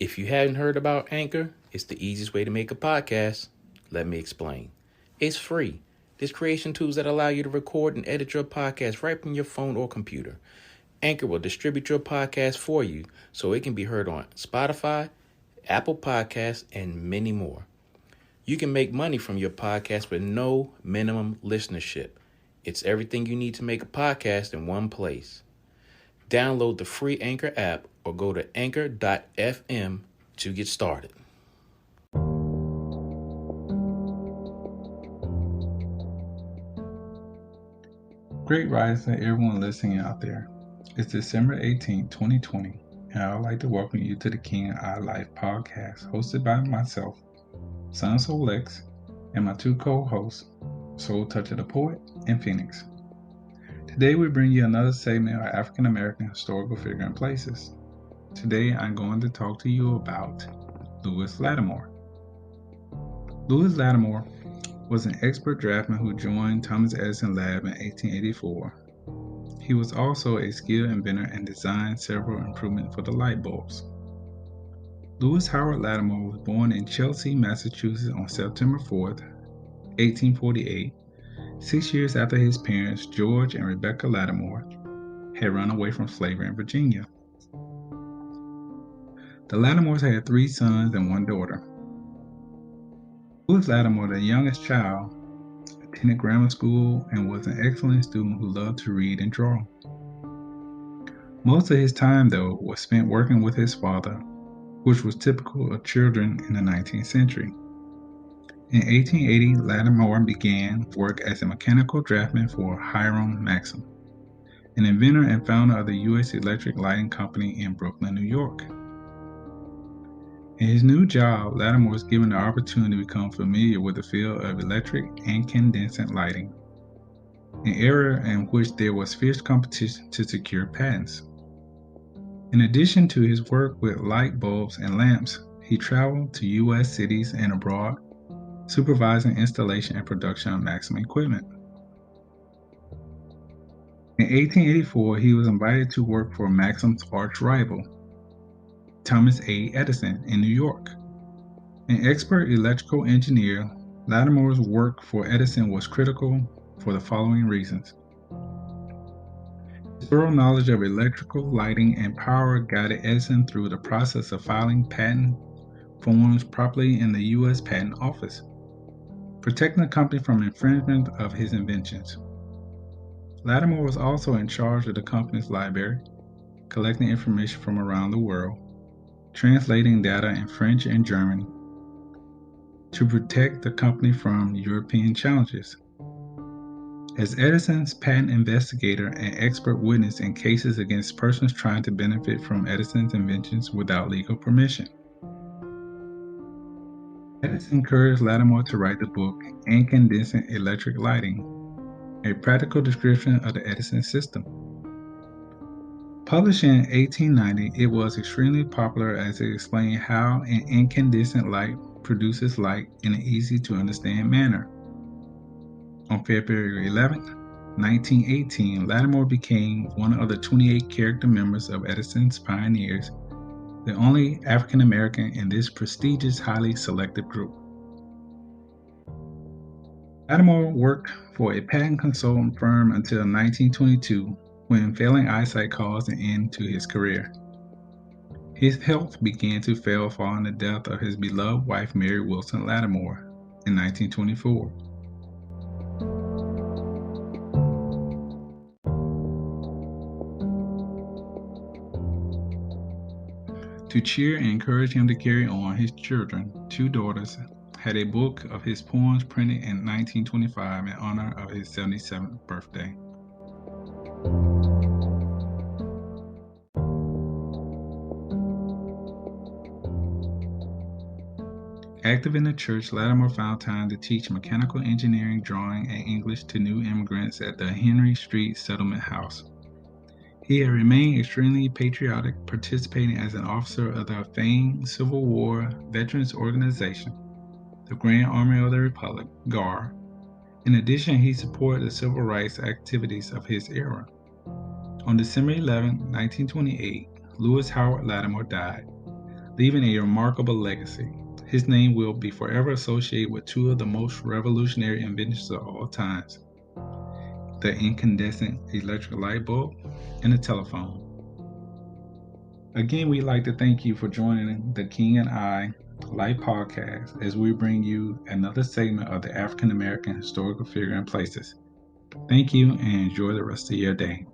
If you hadn't heard about Anchor, it's the easiest way to make a podcast. Let me explain. It's free. There's creation tools that allow you to record and edit your podcast right from your phone or computer. Anchor will distribute your podcast for you so it can be heard on Spotify, Apple Podcasts, and many more. You can make money from your podcast with no minimum listenership. It's everything you need to make a podcast in one place. Download the free Anchor app or go to anchor.fm to get started. Great rise to everyone listening out there. It's December 18, 2020, and I would like to welcome you to the King of Our Life podcast, hosted by myself, Son Soul X, and my two co-hosts, Soul Toucher the Poet and Phoenix. Today we bring you another segment of African American historical figure and places. Today I'm going to talk to you about Lewis Latimer. Lewis Latimer was an expert draftsman who joined Thomas Edison lab in 1884. He was also a skilled inventor and designed several improvements for the light bulbs. Lewis Howard Latimer was born in Chelsea, Massachusetts on September 4th, 1848, 6 years after his parents, George and Rebecca Latimer, had run away from slavery in Virginia. The Latimers had 3 sons and 1 daughter. Lewis Latimer, the youngest child, attended grammar school and was an excellent student who loved to read and draw. Most of his time, though, was spent working with his father, which was typical of children in the 19th century. In 1880, Latimer began work as a mechanical draftsman for Hiram Maxim, an inventor and founder of the U.S. Electric Lighting Company in Brooklyn, New York. In his new job, Latimer was given the opportunity to become familiar with the field of electric incandescent lighting, an area in which there was fierce competition to secure patents. In addition to his work with light bulbs and lamps, he traveled to U.S. cities and abroad, supervising installation and production of Maxim equipment. In 1884, he was invited to work for Maxim's arch rival, Thomas A. Edison, in New York. An expert electrical engineer, Latimer's work for Edison was critical for the following reasons. His thorough knowledge of electrical lighting and power guided Edison through the process of filing patent forms properly in the U.S. Patent Office, protecting the company from infringement of his inventions. Latimer was also in charge of the company's library, collecting information from around the world, translating data in French and German to protect the company from European challenges. As Edison's patent investigator and expert witness in cases against persons trying to benefit from Edison's inventions without legal permission. Edison encouraged Latimer to write the book Incandescent Electric Lighting, a practical description of the Edison system. Published in 1890, it was extremely popular as it explained how an incandescent light produces light in an easy-to-understand manner. On February 11, 1918, Latimer became one of the 28 character members of Edison's pioneers, the only African American in this prestigious, highly selective group. Latimer worked for a patent consultant firm until 1922, when failing eyesight caused an end to his career. His health began to fail following the death of his beloved wife Mary Wilson Latimer in 1924. To cheer and encourage him to carry on, his children, 2 daughters, had a book of his poems printed in 1925 in honor of his 77th birthday. Active in the church, Latimer found time to teach mechanical engineering, drawing, and English to new immigrants at the Henry Street Settlement House. He had remained extremely patriotic, participating as an officer of the famed Civil War Veterans Organization, the Grand Army of the Republic, GAR. In addition, he supported the civil rights activities of his era. On December 11, 1928, Lewis Howard Latimer died. leaving a remarkable legacy. His name will be forever associated with two of the most revolutionary inventions of all times: the incandescent electric light bulb and the telephone. Again, we'd like to thank you for joining the King and I Life Podcast as we bring you another segment of the African American historical figure and places. Thank you and enjoy the rest of your day.